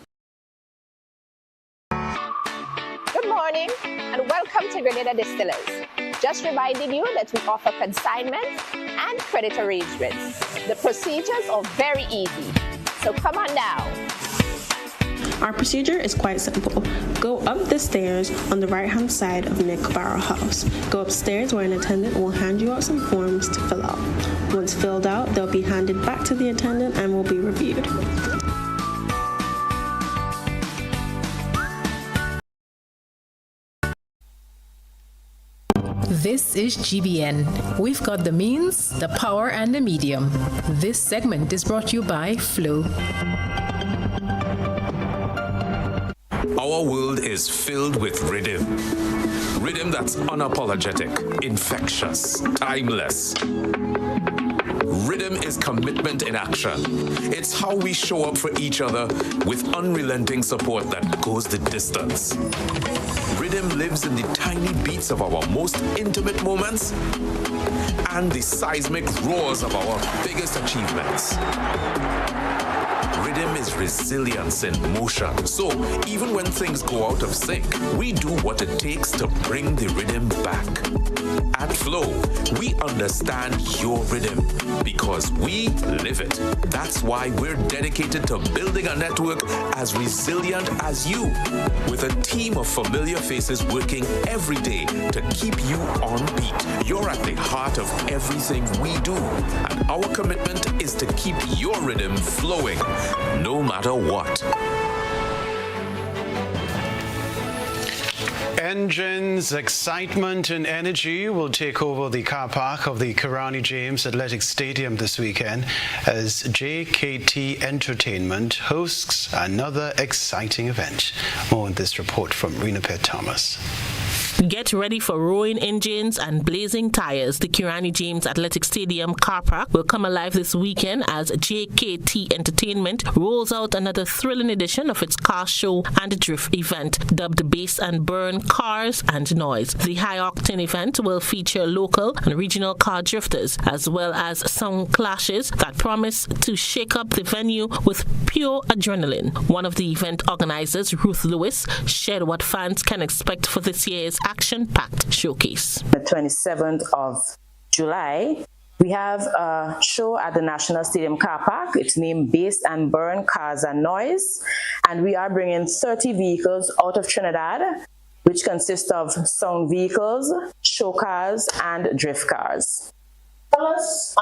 Good morning and welcome to Grenada Distillers. Just reminding you that we offer consignment and credit arrangements. The procedures are very easy. So come on now. Our procedure is quite simple. Go up the stairs on the right-hand side of Nick Barrow House. Go upstairs where an attendant will hand you out some forms to fill out. Once filled out, they'll be handed back to the attendant and will be reviewed. This is GBN. We've got the means, the power, and the medium. This segment is brought to you by Flow. Our world is filled with rhythm. Rhythm that's unapologetic, infectious, timeless. Rhythm is commitment in action. It's how we show up for each other with unrelenting support that goes the distance. Rhythm lives in the tiny beats of our most intimate moments and the seismic roars of our biggest achievements. Rhythm is resilience in motion. So even when things go out of sync, we do what it takes to bring the rhythm back. At Flow, we understand your rhythm because we live it. That's why we're dedicated to building a network as resilient as you, with a team of familiar faces working every day to keep you on beat. You're at the heart of everything we do, and our commitment is to keep your rhythm flowing, no matter what. Engines, excitement and energy will take over the car park of the Karani James Athletic Stadium this weekend as JKT Entertainment hosts another exciting event. More in this report from Rena Pitt Thomas. Get ready for roaring engines and blazing tires. The Kirani James Athletic Stadium car park will come alive this weekend as JKT Entertainment rolls out another thrilling edition of its car show and drift event, dubbed Bass and Burn Cars and Noise. The high-octane event will feature local and regional car drifters, as well as sound clashes that promise to shake up the venue with pure adrenaline. One of the event organizers, Ruth Lewis, shared what fans can expect for this year's action-packed showcase. The 27th of July, we have a show at the National Stadium car park. It's named Bass and Burn Cars and Noise, and we are bringing 30 vehicles out of Trinidad, which consist of sound vehicles, show cars, and drift cars. Tell us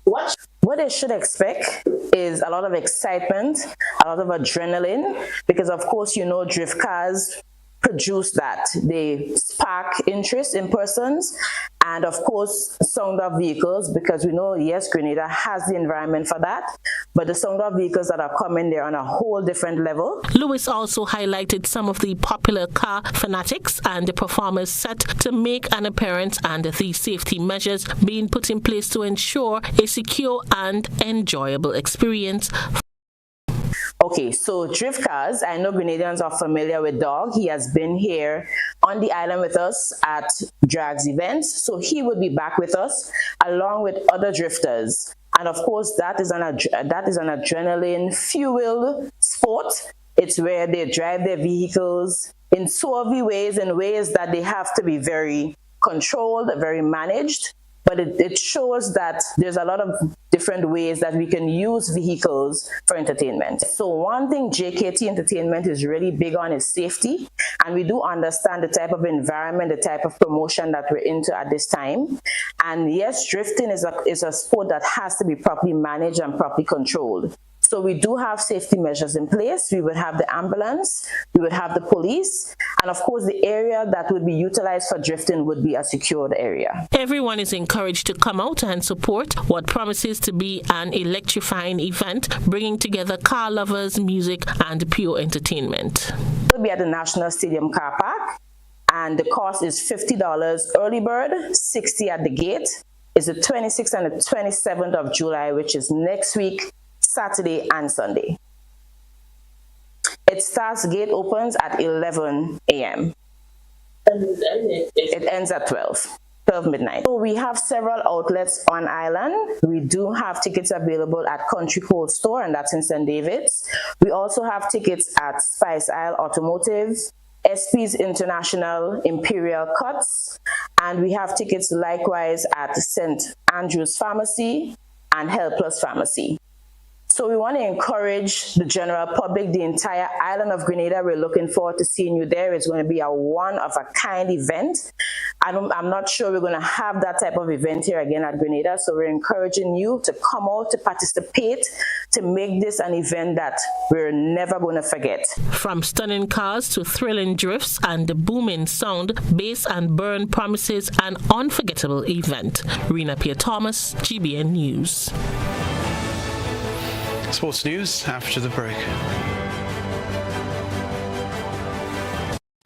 what they should expect is a lot of excitement, a lot of adrenaline, because of course, you know, drift cars produce that. They spark interest in persons, and of course, sound of vehicles, because we know, yes, Grenada has the environment for that, but the sound of vehicles that are coming, they're on a whole different level. Lewis also highlighted some of the popular car fanatics and the performers set to make an appearance and the safety measures being put in place to ensure a secure and enjoyable experience. Okay, so drift cars, I know Grenadians are familiar with Dog. He has been here on the island with us at Drags events, so he will be back with us along with other drifters. And of course, that is an adrenaline fueled sport. It's where they drive their vehicles in swervy ways, in ways that they have to be very controlled, very managed. But it shows that there's a lot of different ways that we can use vehicles for entertainment. So one thing JKT Entertainment is really big on is safety. And we do understand the type of environment, the type of promotion that we're into at this time. And yes, drifting is a sport that has to be properly managed and properly controlled. So we do have safety measures in place. We would have the ambulance, we would have the police, and of course the area that would be utilized for drifting would be a secured area. Everyone is encouraged to come out and support what promises to be an electrifying event, bringing together car lovers, music, and pure entertainment. We'll be at the National Stadium car park, and the cost is $50 early bird, $60 at the gate. It's the 26th and the 27th of July, which is next week, Saturday and Sunday. Gate opens at 11 a.m. It ends at 12 midnight. So we have several outlets on island. We do have tickets available at Country Cold Store, and that's in St. David's. We also have tickets at Spice Isle Automotive, SP's International, Imperial Cuts, and we have tickets likewise at St. Andrew's Pharmacy and Health Plus Pharmacy. So we want to encourage the general public, the entire island of Grenada. We're looking forward to seeing you there. It's going to be a one-of-a-kind event. I'm not sure we're going to have that type of event here again at Grenada. So we're encouraging you to come out, to participate, to make this an event that we're never going to forget. From stunning cars to thrilling drifts and the booming sound, Bass and Burn promises an unforgettable event. Rena Pierre-Thomas, GBN News. Sports news after the break.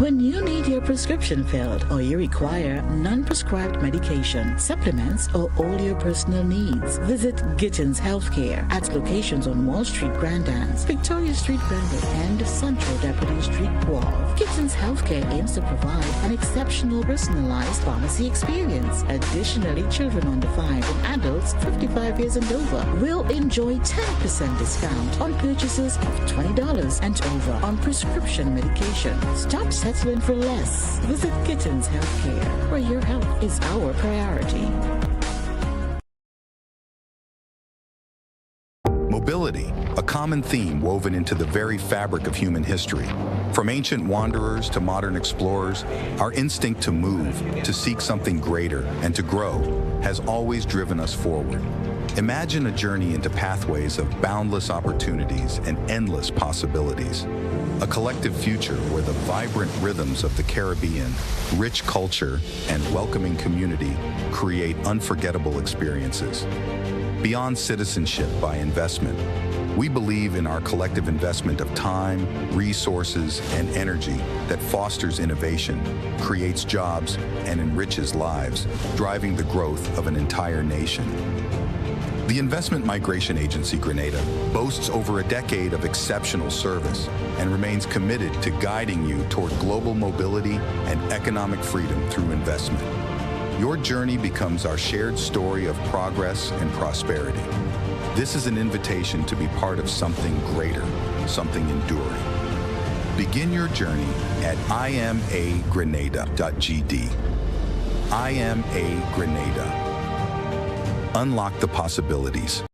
When you need your prescription filled or you require non-prescribed medication, supplements, or all your personal needs, visit Gittins Healthcare at locations on Wall Street, Grandans, Victoria Street, Brandon, and Central Deputy Street, Guelph. Gittins Healthcare aims to provide an exceptional personalized pharmacy experience. Additionally, children under 5 and adults 55 years and over will enjoy 10% discount on purchases of $20 and over on prescription medication. Stop settling for less. Visit Gittins Healthcare, where your health is our priority. Mobility, a common theme woven into the very fabric of human history. From ancient wanderers to modern explorers, our instinct to move, to seek something greater, and to grow has always driven us forward. Imagine a journey into pathways of boundless opportunities and endless possibilities. A collective future where the vibrant rhythms of the Caribbean, rich culture, and welcoming community create unforgettable experiences. Beyond citizenship by investment, We believe in our collective investment of time, resources, and energy that fosters innovation, creates jobs, and enriches lives, driving the growth of an entire nation. The Investment Migration Agency Grenada boasts over a decade of exceptional service and remains committed to guiding you toward global mobility and economic freedom through investment. Your journey becomes our shared story of progress and prosperity. This is an invitation to be part of something greater, something enduring. Begin your journey at imagrenada.gd. IMA Grenada. Unlock the possibilities.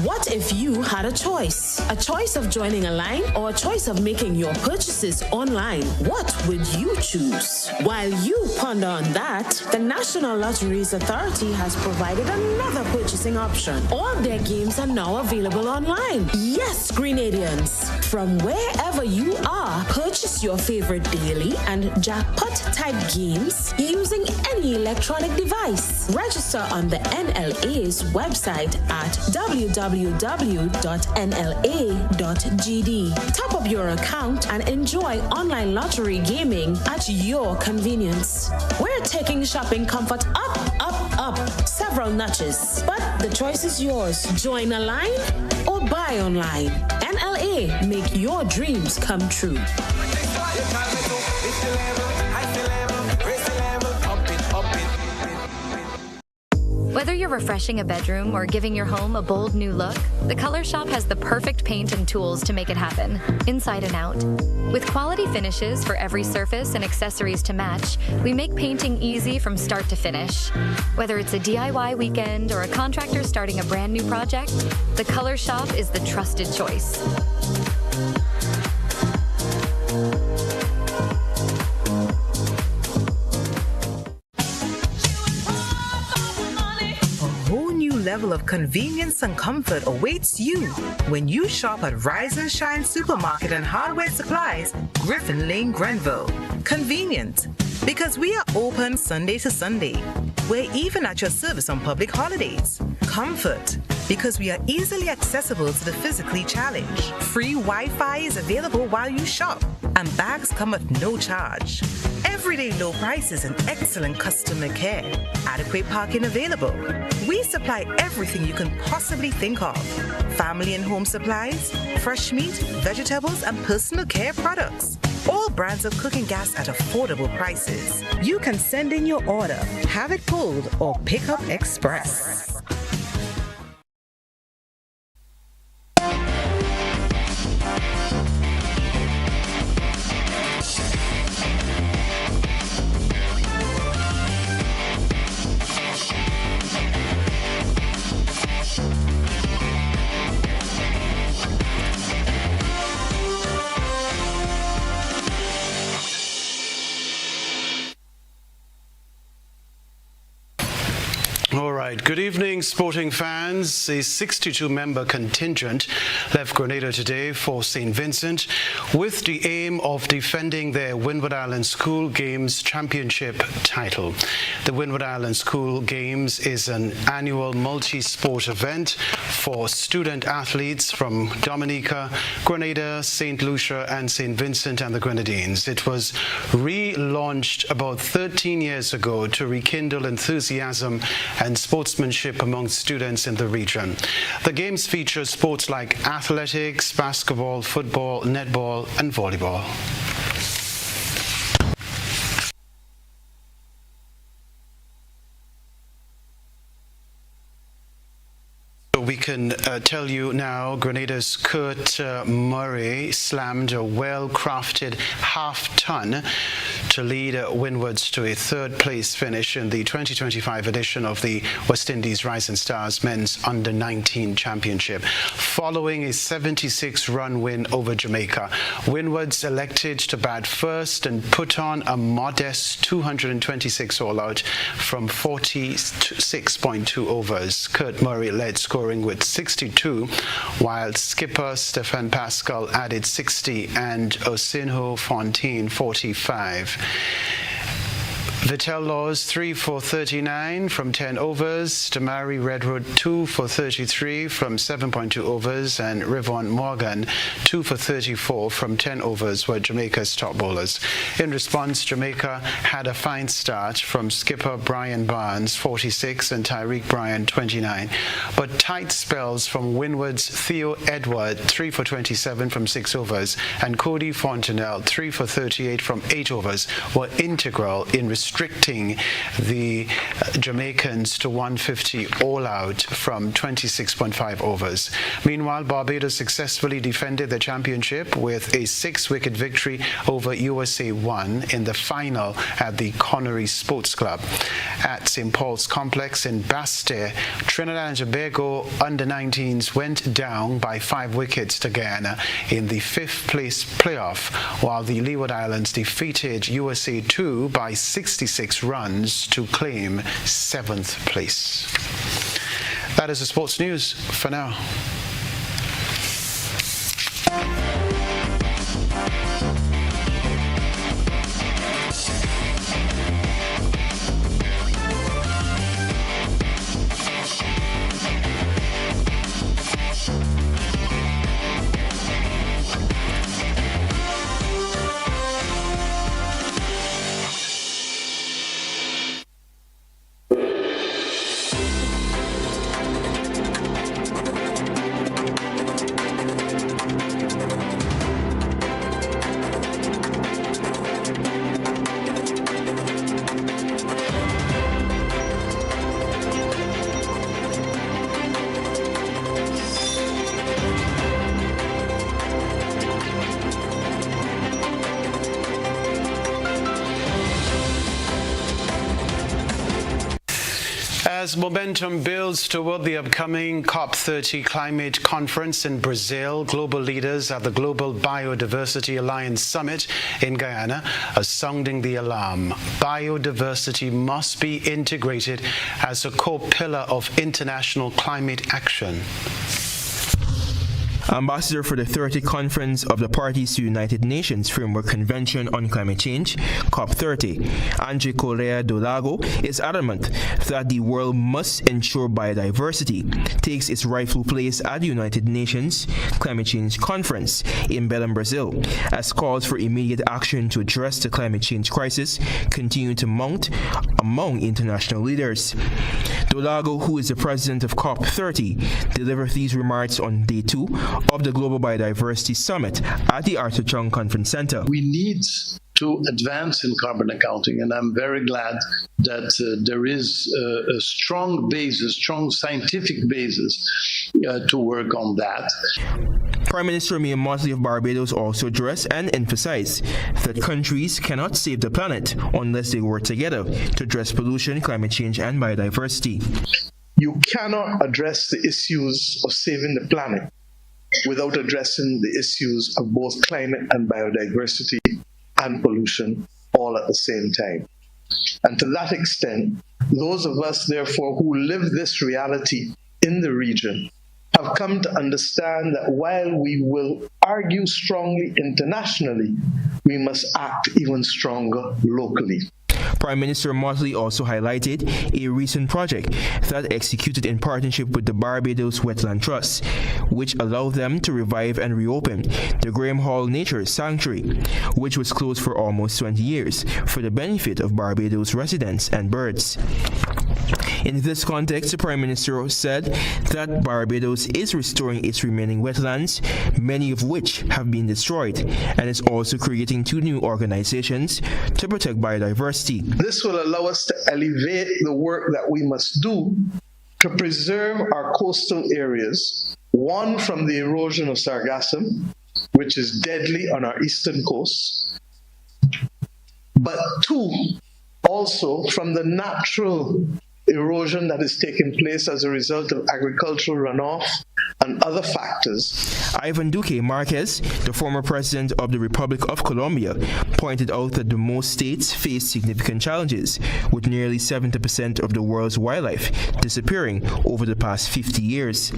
What if you had a choice? A choice of joining a line or a choice of making your purchases online? What would you choose? While you ponder on that, the National Lotteries Authority has provided another purchasing option. All their games are now available online. Yes, Grenadians, from wherever you are, purchase your favorite daily and jackpot-type games using any electronic device. Register on the NLA's website at www.nla.gd. Top up your account and enjoy online lottery gaming at your convenience. We're taking shopping comfort up, several notches. But the choice is yours. Join a line or buy online. NLA, make your dreams come true. Whether you're refreshing a bedroom or giving your home a bold new look, the Color Shop has the perfect paint and tools to make it happen, inside and out. With quality finishes for every surface and accessories to match, we make painting easy from start to finish. Whether it's a DIY weekend or a contractor starting a brand new project, the Color Shop is the trusted choice. Level of convenience and comfort awaits you when you shop at Rise and Shine Supermarket and Hardware Supplies, Griffin Lane, Grenville. Convenient, because we are open Sunday to Sunday. We're even at your service on public holidays. Comfort, because we are easily accessible to the physically challenged. Free Wi-Fi is available while you shop, and bags come at no charge. Everyday low prices and excellent customer care. Adequate parking available. We supply everything you can possibly think of. Family and home supplies, fresh meat, vegetables, and personal care products. All brands of cooking gas at affordable prices. You can send in your order, have it pulled, or pick up express. Good evening, sporting fans. A 62-member contingent left Grenada today for St. Vincent with the aim of defending their Windward Island School Games Championship title. The Windward Island School Games is an annual multi-sport event for student athletes from Dominica, Grenada, St. Lucia, and St. Vincent and the Grenadines. It was relaunched about 13 years ago to rekindle enthusiasm and sportsmanship among students in the region. The games feature sports like athletics, basketball, football, netball, and volleyball. We can tell you now, Grenada's Kurt Murray slammed a well-crafted half-ton to lead Windwards to a third-place finish in the 2025 edition of the West Indies Rising Stars Men's Under-19 Championship. Following a 76-run win over Jamaica, Windwards elected to bat first and put on a modest 226 all-out from 46.2 overs. Kurt Murray led scoring with 62, while skipper Stefan Pascal added 60 and Osinho Fontaine 45. Vittel Laws 3 for 39 from 10 overs. Damari Redwood 2 for 33 from 7.2 overs, and Rivon Morgan 2 for 34 from 10 overs were Jamaica's top bowlers. In response, Jamaica had a fine start from skipper Brian Barnes 46 and Tyreek Bryan 29, but tight spells from windward's Theo Edward 3 for 27 from 6 overs and Cody Fontenelle 3 for 38 from 8 overs were integral in restricting the Jamaicans to 150 all out from 26.5 overs. Meanwhile, Barbados successfully defended the championship with a 6-wicket victory over USA 1 in the final at the Connery Sports Club. At St. Paul's Complex in Baptiste, Trinidad and Tobago under-19s went down by 5 wickets to Guyana in the 5th place playoff, while the Leeward Islands defeated USA 2 by 66 runs to claim 7th place. That is the sports news for now. As momentum builds toward the upcoming COP30 climate conference in Brazil, global leaders at the Global Biodiversity Alliance Summit in Guyana are sounding the alarm. Biodiversity must be integrated as a core pillar of international climate action. Ambassador for the 30th Conference of the Parties to United Nations Framework Convention on Climate Change, COP30, Andre Correa do Lago, is adamant that the world must ensure biodiversity takes its rightful place at the United Nations Climate Change Conference in Belém, Brazil, as calls for immediate action to address the climate change crisis continue to mount among international leaders. Do Lago, who is the president of COP30, delivered these remarks on day 2 of the Global Biodiversity Summit at the Arthur Chung Conference Center. We need to advance in carbon accounting, and I'm very glad that there is a strong basis, strong scientific basis to work on that. Prime Minister Mia Motley of Barbados also addressed and emphasized that countries cannot save the planet unless they work together to address pollution, climate change, and biodiversity. You cannot address the issues of saving the planet without addressing the issues of both climate and biodiversity and pollution all at the same time. And to that extent, those of us, therefore, who live this reality in the region have come to understand that while we will argue strongly internationally, we must act even stronger locally. Prime Minister Motley also highlighted a recent project that executed in partnership with the Barbados Wetland Trust, which allowed them to revive and reopen the Graham Hall Nature Sanctuary, which was closed for almost 20 years for the benefit of Barbados residents and birds. In this context, the Prime Minister said that Barbados is restoring its remaining wetlands, many of which have been destroyed, and is also creating 2 new organizations to protect biodiversity. This will allow us to elevate the work that we must do to preserve our coastal areas, one from the erosion of sargassum, which is deadly on our eastern coast, but 2, also from the natural erosion that is taking place as a result of agricultural runoff and other factors. Ivan Duque Marquez, the former president of the Republic of Colombia, pointed out that the most states face significant challenges, with nearly 70% of the world's wildlife disappearing over the past 50 years.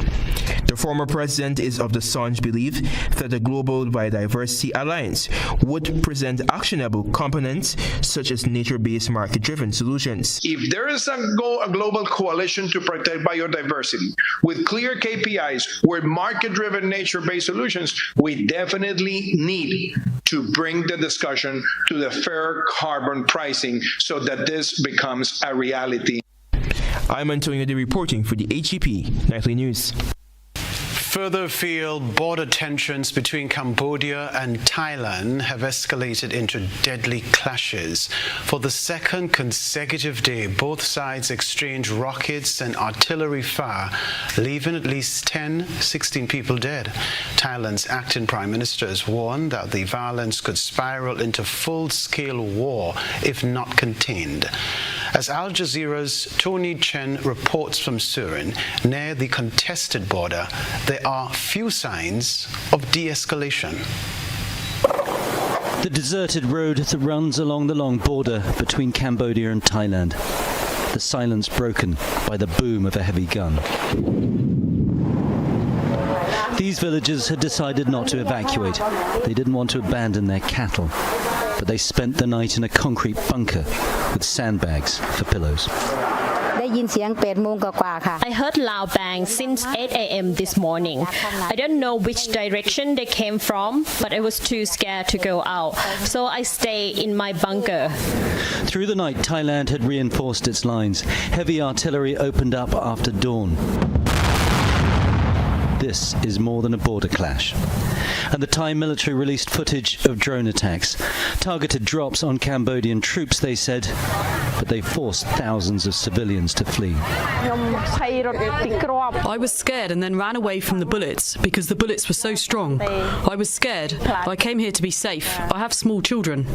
The former president is of the staunch belief that the Global Biodiversity Alliance would present actionable components such as nature-based market-driven solutions. If there is a global coalition to protect biodiversity with clear KPIs, with market-driven nature-based solutions, we definitely need to bring the discussion to the fair carbon pricing so that this becomes a reality. I'm Antonio De reporting for the HEP Nightly News. Further afield, border tensions between Cambodia and Thailand have escalated into deadly clashes. For the second consecutive day, both sides exchanged rockets and artillery fire, leaving at least 16 people dead. Thailand's acting prime minister has warned that the violence could spiral into full-scale war if not contained. As Al Jazeera's Tony Chen reports from Surin, near the contested border, there are few signs of de-escalation. The deserted road that runs along the long border between Cambodia and Thailand. The silence broken by the boom of a heavy gun. These villagers had decided not to evacuate. They didn't want to abandon their cattle, but they spent the night in a concrete bunker with sandbags for pillows. I heard loud bangs since 8 a.m. this morning. I don't know which direction they came from, but I was too scared to go out, so I stayed in my bunker. Through the night, Thailand had reinforced its lines. Heavy artillery opened up after dawn. This is more than a border clash. And the Thai military released footage of drone attacks. Targeted drops on Cambodian troops, they said, but they forced thousands of civilians to flee. I was scared and then ran away from the bullets because the bullets were so strong. I was scared. I came here to be safe. I have small children.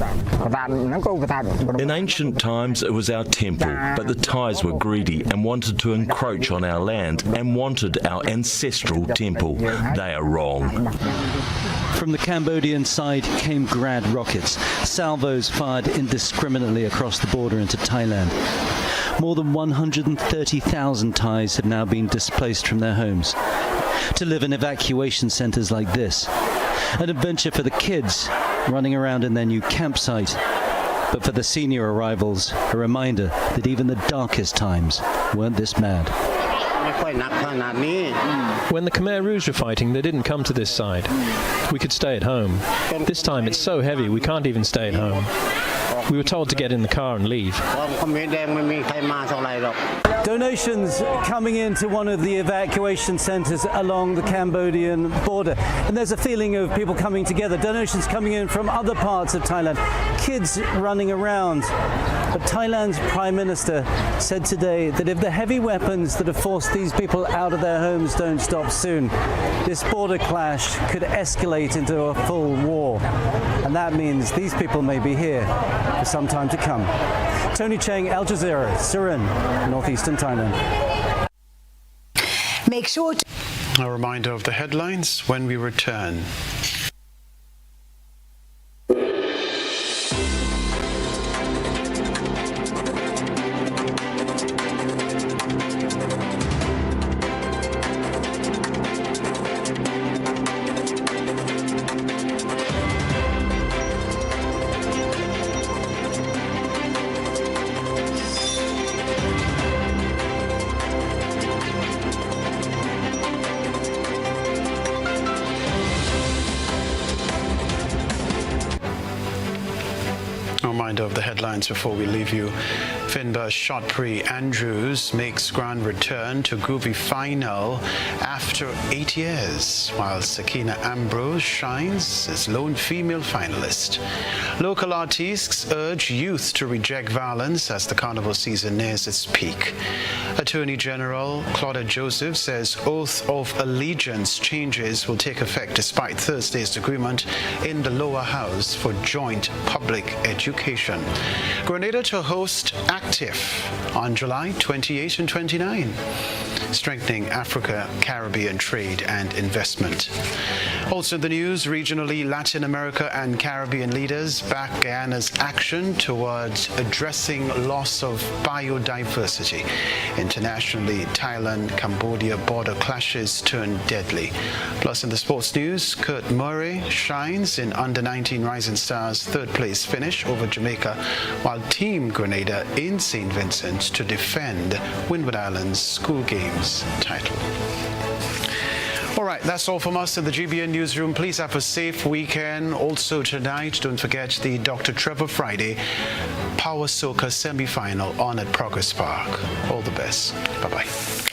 In ancient times, it was our temple, but the Thais were greedy and wanted to encroach on our land and wanted our ancestral temple. They are wrong. From the Cambodian side came Grad rockets, salvos fired indiscriminately across the border into Thailand. More than 130,000 Thais have now been displaced from their homes to live in evacuation centres like this. An adventure for the kids running around in their new campsite, but for the senior arrivals, a reminder that even the darkest times weren't this mad. When the Khmer Rouge were fighting, they didn't come to this side. We could stay at home. This time it's so heavy we can't even stay at home. We were told to get in the car and leave. Donations coming into one of the evacuation centres along the Cambodian border. And there's a feeling of people coming together. Donations coming in from other parts of Thailand. Kids running around. But Thailand's Prime Minister said today that if the heavy weapons that have forced these people out of their homes don't stop soon, this border clash could escalate into a full war. And that means these people may be here for some time to come. Tony Cheng, Al Jazeera, Surin, northeastern Thailand. Make sure to... A reminder of the headlines when we return. Of the headlines before we leave you. Finbar Shotpri Andrews makes grand return to groovy final after 8 years, while Sakina Ambrose shines as lone female finalist. Local artists urge youth to reject violence as the carnival season nears its peak. Attorney General Claudia Joseph says oath of allegiance changes will take effect despite Thursday's agreement in the lower house for joint public education. Grenada to host Active on July 28 and 29. strengthening Africa, Caribbean trade and investment. Also in the news, regionally, Latin America and Caribbean leaders back Guyana's action towards addressing loss of biodiversity. Internationally, Thailand-Cambodia border clashes turn deadly. Plus in the sports news, Kurt Murray shines in Under-19 Rising Stars' third-place finish over Jamaica, while Team Grenada in St. Vincent to defend Windward Island's School Games title. All right, that's all from us in the GBN newsroom. Please have a safe weekend. Also tonight, don't forget the Dr. Trevor Friday Power Soca semi-final on at Progress Park. All the best. Bye-bye.